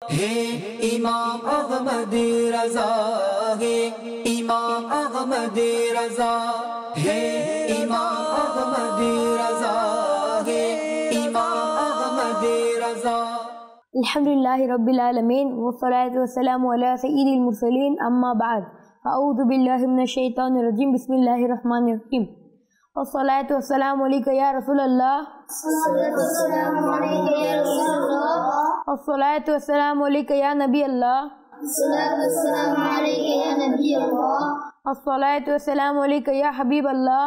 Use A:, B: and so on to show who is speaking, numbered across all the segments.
A: हे इमाम अहमदी रजा, हे इमाम अहमदी रजा, हे इमाम अहमदी रजा, हे इमाम अहमदी रजा।
B: अल्हम्दुलिल्लाहि रब्बिल आलमीन वस्सलातु वस्सलामु अला सय्यिदिल मुरसलीन अम्मा बाद अऊज़ु बिल्लाहि मिनश शैतानिर रजीम बिस्मिल्लाहिर रहमानिर रहीम वस्सलातु वस्सलामु अलैका या रसूलल्लाह वस्सलातु वस्सलामु अलैका या नबी अल्लाह अस्सलातु वस्सलामु अलैका या हबीब अल्लाह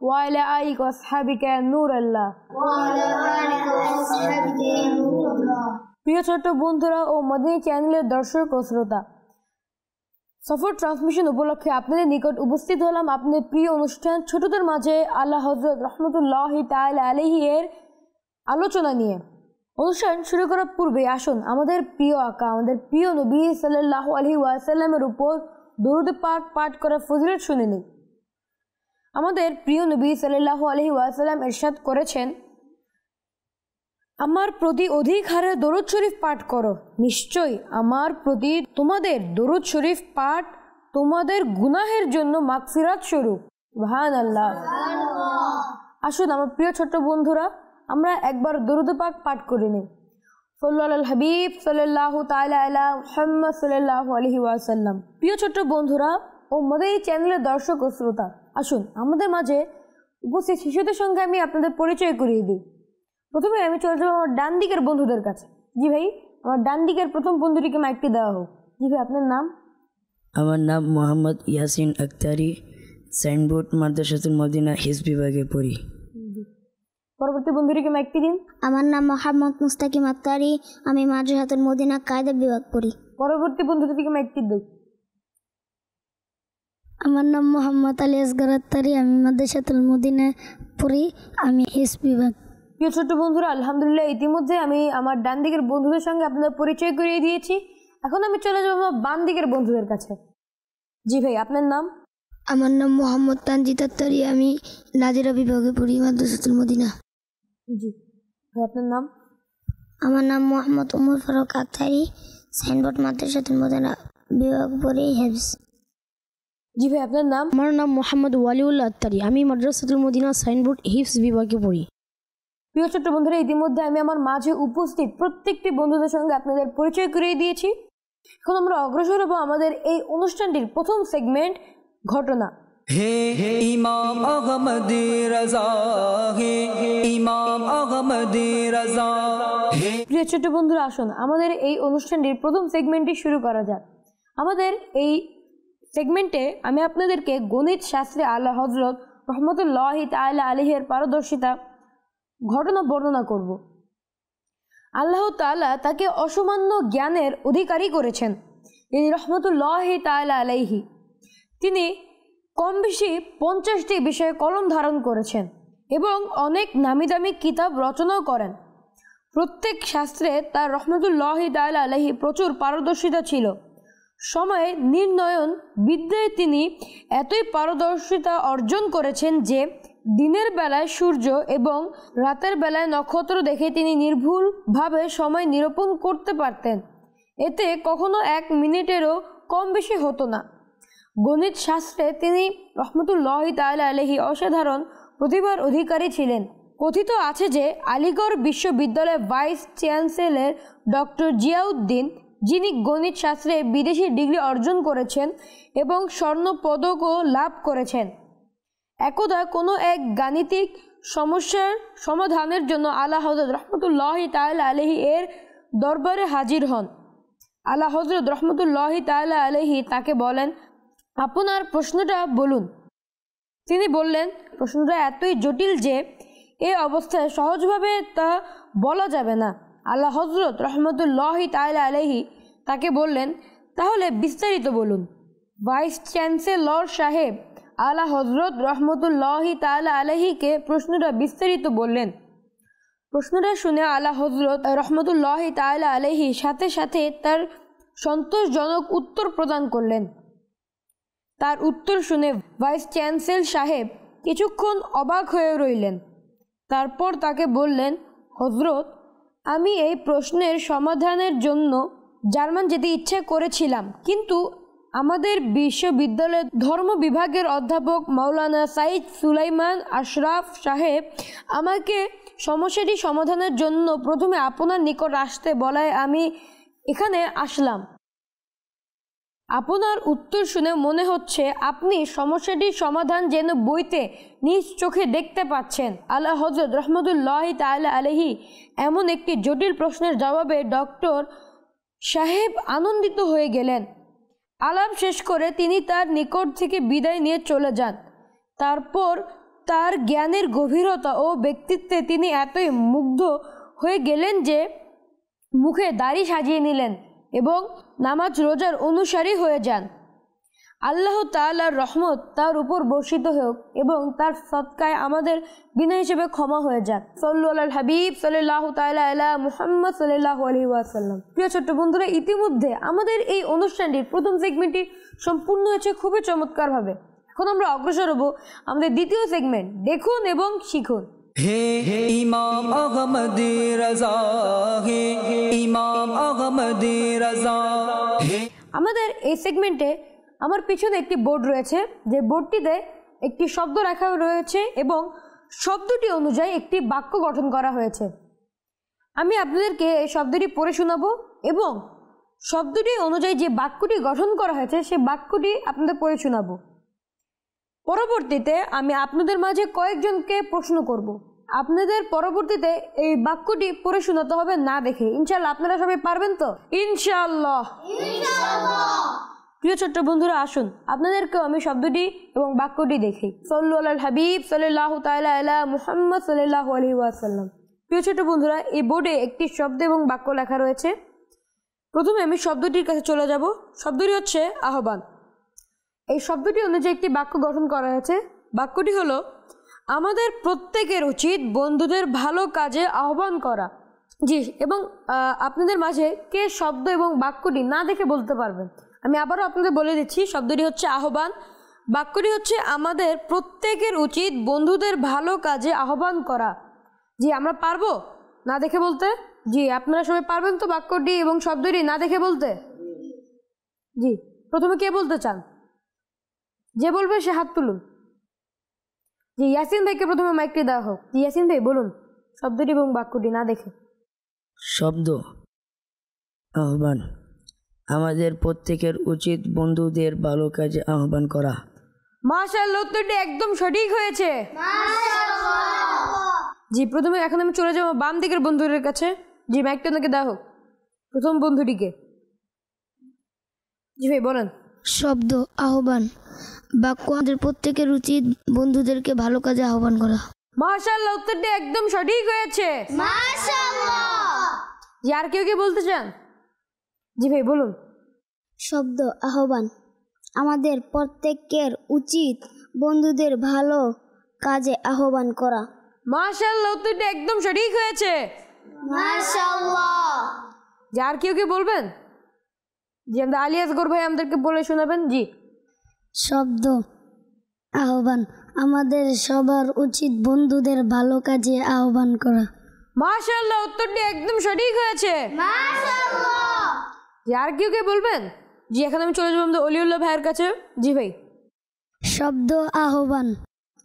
B: व अला आलिका व अस्हाबिका या नूर अल्लाह। প্রিয় ছোট্ট বন্ধুরা ও মদিনী চ্যানেলের দর্শক ও শ্রোতা, সফর ট্রান্সমিশন উপলক্ষে আপনাদের নিকট উপস্থিত হলাম আপনাদের প্রিয় অনুষ্ঠান ছোটদের মাঝে আল্লাহ হযরত রহমতুল্লাহি তাআলা আলাইহি এর আলোচনা নিয়ে। অনুষ্ঠান শুরু করার পূর্বে আসুন আমাদের প্রিয় আকা, আমাদের প্রিয় নবী সাল্লাল্লাহু আলাইহি ওয়াসাল্লামের উপর দরুদ পাক পাঠ করার ফজিলত শুনে নিই। আমাদের প্রিয় নবী সাল্লাল্লাহু আলাইহি ওয়াসাল্লাম ইরশাদ করেছেন, আমার প্রতি অধিক হারে দরুদ শরীফ পাঠ করো, নিশ্চয়ই আমার প্রতি তোমাদের দরুদ শরীফ পাঠ তোমাদের গুনাহের জন্য মাগফিরাত স্বরূপ। সুবহানাল্লাহ। আসুন আমার প্রিয় ছোট্ট বন্ধুরা আমরা একবার দরুদ পাক পাঠ করে নিই। সাল্লাল্লাহু আলাল হাবিব সাল্লাল্লাহু তাআলা আলা মুহাম্মদ সাল্লাল্লাহু আলাইহি ওয়াসাল্লাম। প্রিয় ছোট্ট বন্ধুরা ও মদিনী চ্যানেলের দর্শক ও শ্রোতা, আসুন আমাদের মাঝে উপস্থিত শিশুদের সঙ্গে আমি আপনাদের পরিচয় করিয়ে দিই। প্রথমে আমি চলে যাবো আমার ডান দিকের বন্ধুদের কাছে। জি ভাই, আমার ডান দিকের প্রথম বন্ধুটিকে মাইকটি দেওয়া হোক। জি ভাই, আপনার নাম?
C: আমার নাম মোহাম্মদ ইয়াসিন আক্তারি, সাইনবোর্ড মাদ্রাসাতুল মদিনা হিফজ বিভাগে পড়ি।
B: পরবর্তী বন্ধুটিকে মাইকটি দিন।
D: আমার নাম মোহাম্মদ মুস্তাকিম আক্তারি, আমি মাদ্রাসাতুল মদিনা কায়দা বিভাগ পড়ি।
B: পরবর্তী বন্ধুটিকে মাইকটি দিন।
D: আমার নাম মোহাম্মদ আলী আসগর আত্তারি, আমি মাদ্রাসাতুল মদিনা পড়ি, আমি হিফজ বিভাগ।
B: প্রিয় ছোট্ট বন্ধুরা, আলহামদুলিল্লাহ ইতিমধ্যে আমি আমার ডান দিকের বন্ধুদের সঙ্গে আপনাদের পরিচয় করিয়ে দিয়েছি। এখন আমি চলে যাবো আমার বাম দিকের বন্ধুদের কাছে। জি ভাই, আপনার নাম?
D: আমার নাম মোহাম্মদ তানজিদ আত্তারি, আমি নাজিরা বিভাগে পড়ি, মাদ্রাসাতুল মদিনা।
B: জি ভাই, আপনার নাম?
D: আমার নাম মোহাম্মদ উমর ফারুক আক্তারি, সাইনবোর্ড মাদ্রাসাতুল মদিনা বিভাগ পড়ি, হিফজ।
B: জি ভাই, আপনার নাম?
E: আমার নাম মোহাম্মদ ওয়ালিউল্লাহ আত্তারি, আমি মাদ্রাসাতুল মদিনা সাইনবোর্ড হিফজ বিভাগে পড়ি।
B: প্রিয় ছোট্ট বন্ধুরা, ইতিমধ্যে আমি আমার মাঝে উপস্থিত প্রত্যেকটি বন্ধুদের সঙ্গে আপনাদের পরিচয় করিয়ে দিয়েছি। এখন আমরা অগ্রসর হব আমাদের এই অনুষ্ঠানটির প্রথম সেগমেন্ট ঘটনা।
A: हे इमाम अहमदी रजा, हे इमाम अहमदी रजा।
B: প্রিয় ছোট্ট বন্ধুরা, আসুন আমাদের এই অনুষ্ঠানটির প্রথম সেগমেন্টটি শুরু করা যাক। আমাদের এই সেগমেন্টে আমি আপনাদেরকে গণিত শাস্ত্রে আল্লাহ হযরত রহমতুল্লাহি তাআলা আলাইহির পারদর্শিতা ঘটনা বর্ণনা করব। আল্লাহ তাআলা তাকে অসামান্য জ্ঞানের অধিকারী করেছেন। তিনি রহমতুল্লাহি তাআলা আলাইহি, তিনি কম বেশি 50টি বিষয়ে কলম ধারণ করেছেন এবং অনেক নামি দামি কিতাব রচনাও করেন। প্রত্যেক শাস্ত্রে তার রহমতুল্লাহি তাআলা আলাইহি প্রচুর পারদর্শিতা ছিল। সময় নির্ণয়ন বিদ্যায় তিনি এতই পারদর্শিতা অর্জন করেছেন যে দিনের বেলায় সূর্য এবং রাতের বেলায় নক্ষত্র দেখে তিনি নির্ভুলভাবে সময় নিরূপণ করতে পারতেন। এতে কখনো 1 মিনিটেরও কম বেশি হতো না। গণিত শাস্ত্রে তিনি রহমতুল্লাহি তাআলা আলাইহি অসাধারণ প্রতিভার অধিকারী ছিলেন। কথিত আছে যে আলিগড় বিশ্ববিদ্যালয়ের ভাইস চ্যান্সেলর ডক্টর জিয়াউদ্দিন, যিনি গণিত শাস্ত্রে বিদেশি ডিগ্রি অর্জন করেছেন এবং স্বর্ণ পদকও লাভ করেছেন, একদা কোনো এক গাণিতিক সমস্যার সমাধানের জন্য আলা হযরত রহমতুল্লাহি তাআলা আলাইহি এর দরবারে হাজির হন। আলা হযরত রহমতুল্লাহি তাআলা আলাইহি তাকে বলেন, আপনার প্রশ্নটা বলুন। তিনি বললেন, প্রশ্নটা এতই জটিল যে এই অবস্থায় সহজভাবে তা বলা যাবে না। আলা হযরত রহমতুল্লাহি তাআলা আলাইহি তাকে বললেন, তাহলে বিস্তারিত বলুন। ভাইস চ্যান্সেলর সাহেব আলা হযরত রহমতুল্লাহি তাআলা আলাইহিকে প্রশ্নটা বিস্তারিত বললেন। প্রশ্নটা শুনে আলা হযরত রহমতুল্লাহি তাআলা আলাইহি সাথে সাথে তার সন্তোষজনক উত্তর প্রদান করলেন। তার উত্তর শুনে ভাইস চ্যান্সেলর সাহেব কিছুক্ষণ অবাক হয়ে রইলেন। তারপর তাকে বললেন, হযরত, আমি এই প্রশ্নের সমাধানের জন্য জার্মান যেতে ইচ্ছে করেছিলাম, কিন্তু আমাদের বিশ্ববিদ্যালয়ের ধর্ম বিভাগের অধ্যাপক মাওলানা সাইদ সুলাইমান আশরাফ সাহেব আমাকে সমস্যাটি সমাধানের জন্য প্রথমে আপনার নিকট আসতে বলায় আমি এখানে আসলাম। আপনার উত্তর শুনে মনে হচ্ছে আপনি সমস্যাটির সমাধান যেন বইতে নিজ চোখে দেখতে পাচ্ছেন। আল্লাহ হযরত রহমতুল্লাহি তাআলা আলাইহি এমন একটি জটিল প্রশ্নের জবাবে ডক্টর সাহেব আনন্দিত হয়ে গেলেন। আলাপ শেষ করে তিনি তার নিকট থেকে বিদায় নিয়ে চলে যান। তারপর তার জ্ঞানের গভীরতা ও ব্যক্তিত্বে তিনি এতই মুগ্ধ হয়ে গেলেন যে মুখে দাড়ি সাজিয়ে নিলেন এবং নামাজ রোজার অনুসারী হয়ে যান। আল্লাহ তাআলার রহমত তার উপর বর্ষিত হোক এবং তার সদকায় আমাদের বিনা হিসেবে ক্ষমা হয়ে যাক। সাল্লু আলাল হাবিব সাল্লাল্লাহু তাআলা আলা মুহাম্মদ সাল্লাল্লাহু আলাইহি ওয়াসাল্লাম। প্রিয় ছোট্ট বন্ধুরা, ইতিমধ্যে আমাদের এই অনুষ্ঠানটির প্রথম সেগমেন্টটি সম্পূর্ণ হয়েছে খুবই চমৎকারভাবে। এখন আমরা অগ্রসর হব আমাদের দ্বিতীয় সেগমেন্ট, দেখুন এবং শিখুন।
A: হে ইমাম আহমদী রাজা, হে ইমাম আহমদী রাজা।
B: আমাদের এই সেগমেন্টে আমার পিছনে একটি বোর্ড রয়েছে, যে বোর্ডটিতে একটি শব্দ রাখা রয়েছে এবং শব্দটি অনুযায়ী একটি বাক্য গঠন করা হয়েছে। আমি আপনাদেরকে এই শব্দটি পড়ে শোনাবো এবং শব্দটি অনুযায়ী যে বাক্যটি গঠন করা হয়েছে সেই বাক্যটি আপনাদের পড়ে শোনাবো। পরবর্তীতে আমি আপনাদের মাঝে কয়েকজনকে প্রশ্ন করব। আপনাদের পরবর্তীতে এই বাক্যটি পড়ে শোনাতে হবে না দেখে। ইনশাআল্লাহ আপনারা সবাই পারবেন তো? ইনশাআল্লাহ। প্রিয় ছোট্ট বন্ধুরা, আসুন আপনাদেরকেও আমি শব্দটি এবং বাক্যটি দেখি। সাল্লু আলাল হাবিব সাল্লাল্লাহু তাআলা আলা মুহাম্মদ সাল্লাল্লাহু আলাইহি ওয়াসাল্লাম। প্রিয় ছোট্ট বন্ধুরা, এই বোর্ডে একটি শব্দ এবং বাক্য লেখা রয়েছে। প্রথমে আমি শব্দটির কাছে চলে যাব। শব্দটি হচ্ছে আহ্বান। এই শব্দটি অনুযায়ী একটি বাক্য গঠন করা হয়েছে। বাক্যটি হলো, আমাদের প্রত্যেকের উচিত বন্ধুদের ভালো কাজে আহ্বান করা। জি, এবং আপনাদের মাঝে কে শব্দ এবং বাক্যটি না দেখে বলতে পারবেন? আমি আবারও আপনাদের বলে দিচ্ছি, শব্দটি হচ্ছে আহ্বান, বাক্যটি হচ্ছে আমাদের প্রত্যেকের উচিত বন্ধুদের ভালো কাজে আহ্বান করা। জি, আমরা পারবো না দেখে বলতে? জি, আপনারা সবাই পারবেন তো বাক্যটি এবং শব্দটি না দেখে বলতে? জি, প্রথমে কে বলতে চান? যে বলবে সে হাত তুলুন। জি, ইয়াসিন ভাইকে প্রথমে মাইকটি দেওয়া হোক। জি, ইয়াসিন ভাই বলুন শব্দটি এবং বাক্যটি না দেখে।
C: শব্দ আহ্বান, আমাদের প্রত্যেকের উচিত বন্ধুদের ভালো কাজে আহ্বান করা।
B: মাশাআল্লাহ, উত্তরটি একদম সঠিক হয়েছে। জি, প্রথমে এখন আমি চলে যাবো বাম দিকের বন্ধুদের কাছে। জি, মাইকটা ওনাকে দেওয়া হোক, প্রথম বন্ধুটিকে। জি ভাই বলেন।
E: শব্দ আহ্বান, বাক্য আমাদের প্রত্যেকের উচিত বন্ধুদেরকে ভালো কাজে আহ্বান করা।
B: মাশাআল্লাহ, উত্তরটি একদম সঠিক হয়েছে। জি, আর কেউ কি বলতে চান? জি ভাই বলুন।
D: শব্দ আহ্বান, আমাদের প্রত্যেকের উচিত বন্ধুদের ভালো কাজে আহ্বান করা।
B: মাশাআল্লাহ, উত্তরটি একদম সঠিক হয়েছে। জি, আর কেউ কি বলবেন? জি, আমাদের আলী আসগর ভাই আমাদেরকে বলে শোনাবেন। জি।
D: শব্দ আহ্বান, আমাদের সবার উচিত বন্ধুদের ভালো কাজে আহ্বান করা।
B: মাশাআল্লাহ, উত্তরটি একদম সঠিক হয়েছে। জি, আর কেউ কে বলবেন? জি, এখন আমি চলে যাবো আমাদের অলিউল্লাহ ভাইয়ের কাছে। জি ভাই।
D: শব্দ আহ্বান,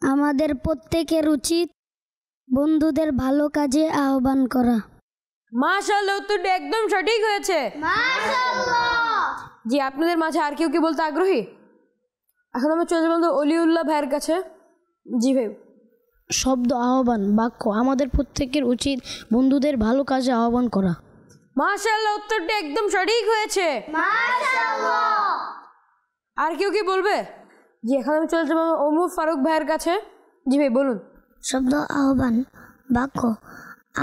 D: আমাদের প্রত্যেকের উচিত বন্ধুদের ভালো কাজে আহ্বান করা।
B: মাশাআল্লাহ, উত্তরটি একদম সঠিক হয়েছে। জি, আপনাদের মাঝে আর কেউ কি বলতে আগ্রহী? এখন আমি চলে যাবো আমাদের অলিউল্লাহ ভাইয়ের কাছে। জি ভাই।
E: শব্দ আহ্বান, বাক্য আমাদের প্রত্যেকের উচিত বন্ধুদের ভালো কাজে আহ্বান করা।
B: মাশাআল্লাহ, উত্তরটি একদম সঠিক হয়েছে। আর কেউ কি বলবে? জি, এখন আমি চলে যাবো ওমর ফারুক ভাইয়ের কাছে। জি ভাই বলুন।
D: শব্দ আহ্বান, বাক্য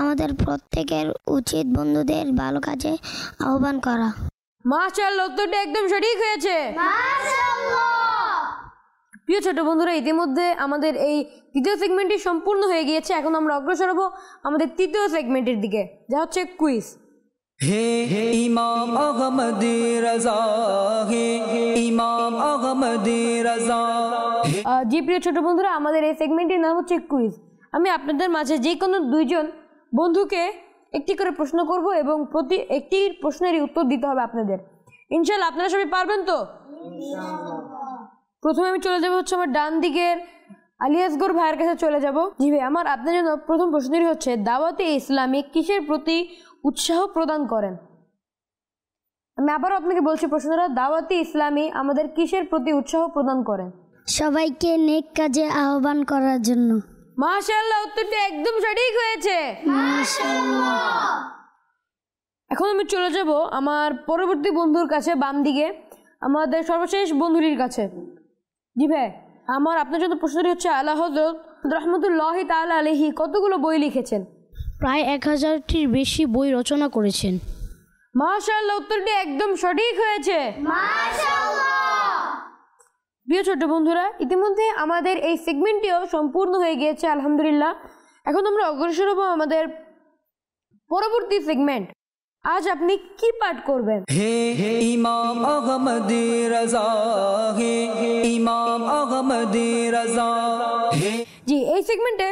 D: আমাদের প্রত্যেকের উচিত বন্ধুদের ভালো কাজে আহ্বান করা।
B: মাশাআল্লাহ, উত্তরটি একদম সঠিক হয়েছে। প্রিয় ছোট বন্ধুরা, ইতিমধ্যে আমাদের এই দ্বিতীয় সেগমেন্টটি সম্পূর্ণ হয়ে গিয়েছে। এখন আমরা অগ্রসর হব আমাদের তৃতীয় সেগমেন্টের দিকে, যা হচ্ছে কুইজ।
A: হে ইমাম আহমদী রাজা, হে ইমাম আহমদী রাজা।
B: জি প্রিয় ছোট বন্ধুরা, আমাদের এই সেগমেন্টের নাম হচ্ছে কুইজ। আমি আপনাদের মাঝে যে কোনো দুইজন বন্ধুকে একটি করে প্রশ্ন করব এবং প্রতি একটি প্রশ্নেরই উত্তর দিতে হবে আপনাদের। ইনশাআল্লাহ আপনারা সবাই পারবেন তো? প্রথমে আমি চলে যাব হচ্ছে আমার ডান দিকের আলী আসগর ভাইয়ের কাছে চলে যাব। জি ভাই, আমার আপনার জন্য প্রথম প্রশ্নটি হচ্ছে, দাওয়াতে ইসলামী কিসের প্রতি উৎসাহ প্রদান করেন? আমি আবারও আপনাকে বলছি প্রশ্নটা, দাওয়াতে ইসলামী আমাদের কিসের প্রতি উৎসাহ প্রদান করেন?
D: সবাইকে নেক কাজে আহ্বান করার জন্য।
B: মাশাআল্লাহ, উত্তরটি একদম সঠিক হয়েছে। এখন আমি চলে যাব আমার পরবর্তী বন্ধুর কাছে, বাম দিকে আমাদের সর্বশেষ বন্ধুটির কাছে। জি ভাই, আমার আপনার জন্য প্রশ্নটি হচ্ছে, আলা হযরত রহমতুল্লাহি তাআলা আলাইহি কতগুলো বই লিখেছেন?
E: প্রায় 1000টির বেশি বই রচনা করেছেন।
B: মাশাআল্লাহ, উত্তরটি একদম সঠিক হয়েছে। প্রিয় ছোট বন্ধুরা, ইতিমধ্যে আমাদের এই সেগমেন্টটিও সম্পূর্ণ হয়ে গিয়েছে আলহামদুলিল্লাহ। এখন আমরা অগ্রসর হব আমাদের পরবর্তী সেগমেন্ট। আজ আপনি কি পাঠ করবেন?
A: হে ইমাম আহমদী রাজা, হে ইমাম আহমদী রাজা।
B: জি, এই সেগমেন্টে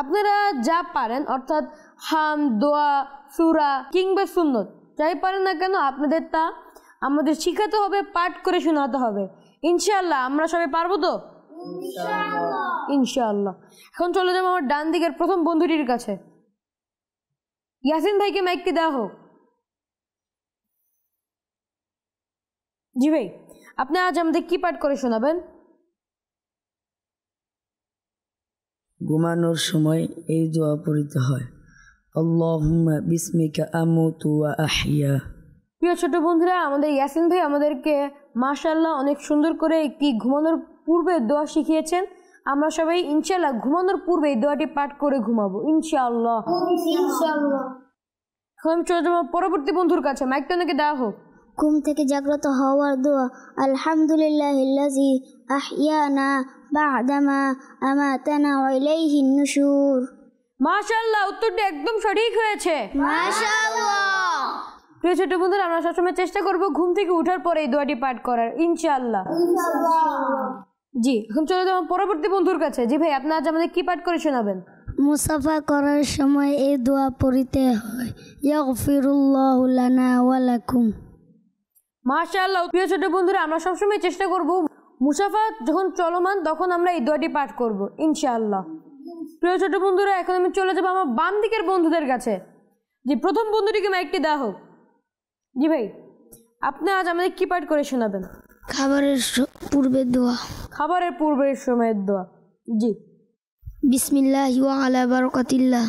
B: আপনারা যা পারেন, অর্থাৎ হাম, দোয়া, সূরা কিংবা সুন্নত, যাই পারেন না কেন আপনাদের তা আমাদের শিখাতে হবে, পাঠ করে শোনাতে হবে। ইনশাআল্লাহ আমরা সবাই পারবো তো? ইনশাআল্লাহ। এখন চলে যাবো আমার ডান দিকের প্রথম বন্ধুটির কাছে। ইয়াসিন ভাইকে মাইকটি দেওয়া হোক। জি ভাই, আপনি আজ আমাদের কি পাঠ করে শোনাবেন?
C: ঘুমানোর সময় এই দোয়া পড়তে হয়, আল্লাহুম্মা বিসমিকা আমুতু ওয়া আহইয়া।
B: প্রিয় ছোট বন্ধুরা, আমাদের ইয়াসিন ভাই আমাদেরকে মাশাআল্লাহ অনেক সুন্দর করে একটি ঘুমানোর পূর্বে দোয়া শিখিয়েছেন। আমরা সবাই ইনশাআল্লাহ ঘুমানোর পূর্বে এই দোয়াটি পাঠ করে ঘুমাবো ইনশাআল্লাহ। এখন আমি চলে যাবো পরবর্তী বন্ধুর কাছে, মাইকটা নাকি দেওয়া হোক।
D: ঘুম থেকে জাগ্রত হওয়ার দোয়া, আলহামদুলিল্লাহিল্লাযী আহইয়ানা বা'দামা আমাতানা ওয়া ইলাইহিন নুশুর।
B: মাশাআল্লাহ, উত্তরটি একদম সঠিক হয়েছে। প্রিয় ছোট বন্ধুরা, আমরা সবসময় চেষ্টা করব ঘুম থেকে ওঠার পরে এই দোয়াটি পাঠ করার ইনশাআল্লাহ। জি, এখন চলে যাবো পরবর্তী বন্ধুর কাছে। জি ভাই, আপনি আজ আমাদের কি পাঠ করে শোনাবেন?
D: মুসাফা করার সময় এই দোয়া পড়তে হয়, ইয়াগফিরুল্লাহু লানা ওয়া লাকুম।
B: মাশাআল্লাহ। প্রিয় ছোট বন্ধুরা, আমরা সবসময় চেষ্টা করব মুসাফা যখন চলমান তখন আমরা এই দোয়াটি পাঠ করব ইনশাআল্লাহ। প্রিয় ছোট বন্ধুরা, এখন আমি চলে যাব আমার বাম দিকের বন্ধুদের কাছে। জি, প্রথম বন্ধুটিকে মাইকটি দেওয়া হোক। জি ভাই, আপনি আজ আমাদের কি পাঠ করে শোনাবেন?
E: খাবারের পূর্বের দোয়া।
B: খাবারের পূর্বের সময়ের দোয়া। জি,
E: বিসমিল্লাহি ওয়া আলা বারাকাতিল্লাহ।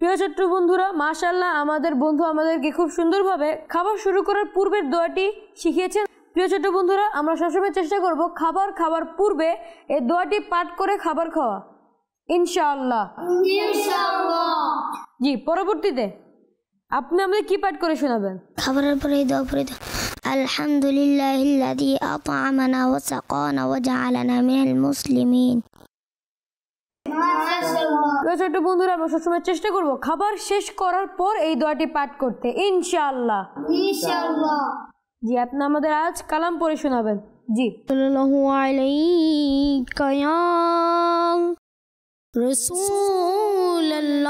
B: প্রিয় ছোট্ট বন্ধুরা, মাশাআল্লাহ আমাদের বন্ধু আমাদেরকে খুব সুন্দরভাবে খাবার শুরু করার পূর্বের দোয়াটি শিখিয়েছেন। প্রিয় ছোট্ট বন্ধুরা, আমরা সবসময় চেষ্টা করব খাবার পূর্বে এই দোয়াটি পাঠ করে খাবার খাওয়া ইনশাআল্লাহ। জি, পরবর্তীতে আপনি আমাদের কি পাঠ করে শোনাবেন?
D: খাবারের পরে এই দোয়া পড়তে, আলহামদুলিল্লাহিল্লাযী আত'আমানা ওয়া সাকানা ওয়া জাআলানা মিনাল মুসলিমিন।
B: ছোট বন্ধুরা, আমরা সবসময় চেষ্টা করব খাবার শেষ করার পর এই দোয়াটি পাঠ করতে ইনশাআল্লাহ। জি, আপনি আমাদের আজ কালাম পড়ে শোনাবেন। জি,
E: সাল্লাল্লাহু আলাইকা ইয়া রাসূলুল্লাহ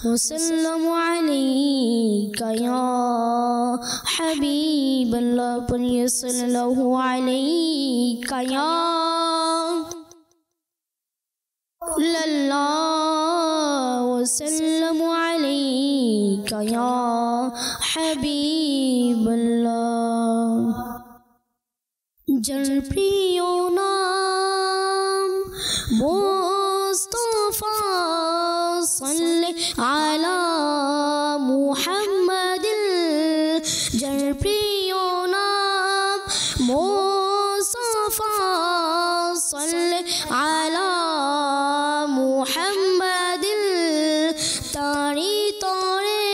E: ওয়া সাল্লামু আলাইকা ইয়া হাবিবাল্লাহ পড়িয়ে সাল্লাল্লাহু আলাইকা ইয়া وسلم عليك يا حبيب الله جل প্রিয় নাম মুস্তাফা সাল্লি আলা মুহাম্মাদিল জল প্রিয় নাম মুস্তাফা সাল্লি আলা মুহাম্মাদিল তারি তরে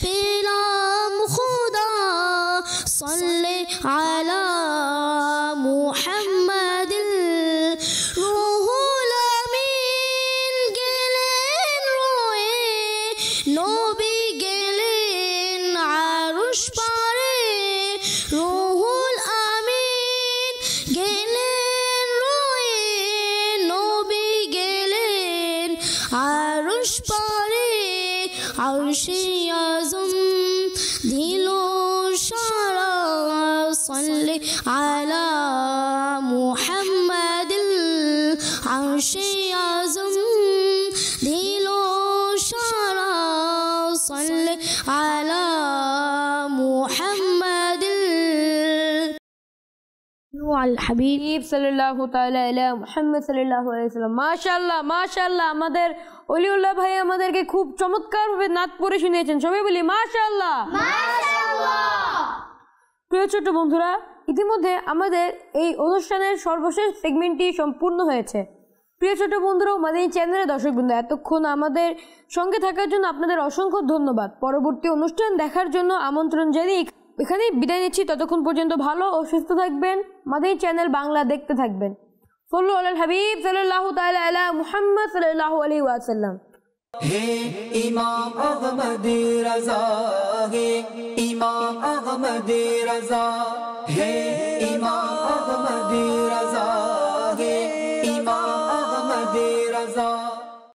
E: পেলাম খুদা সাল্লি আলা মুহাম্মাদিল রুহুল আমিন গেলেন রয়ে নবী গেলেন আরশ পারে রুহুল আমিন গেলেন রয়ে নবী গেলেন আরশ পারে আরশে আযম দিলো সারা সাল্লি আলা মুহাম্মাদিল আরশে আযম দিলো সারা সাল্লি আলা মুহাম্মাদিল আল হাবিব
B: সাল্লাল্লাহু তাআলা আলা মুহাম্মদ সাল্লাল্লাহু আলাইহি ওয়াসাল্লাম। মাশাআল্লাহ মাশাআল্লাহ, আমাদের ওলিউল্লাহ ভাই আমাদেরকে খুব চমৎকারভাবে নাত পড়ে শুনিয়েছেন। সবাই বলি মাশাআল্লাহ মাশাআল্লাহ। প্রিয় ছোট বন্ধুরা, ইতিমধ্যে আমাদের এই অনুষ্ঠানের সর্বশেষ সেগমেন্টটি সম্পূর্ণ হয়েছে। প্রিয় ছোট বন্ধুরা, মাদানী চ্যানেলের দর্শকবৃন্দ, এতক্ষণ আমাদের সঙ্গে থাকার জন্য আপনাদের অসংখ্য ধন্যবাদ। পরবর্তী অনুষ্ঠান দেখার জন্য আমন্ত্রণ জানিয়ে এখানেই বিদায় নিচ্ছি। ততক্ষণ পর্যন্ত ভালো ও সুস্থ থাকবেন, মাদানী চ্যানেল বাংলা দেখতে থাকবেন। সাল্লু আলাল হাবিব সাল্লাল্লাহু তাআলা আলা মুহাম্মদ সাল্লাল্লাহু আলাইহি ওয়াসাল্লাম।
A: হে ইমাম আহমদী রাজা, হে ইমাম আহমদী রাজা, হে ইমাম আহমদী রাজা, হে ইমাম আহমদী রাজা।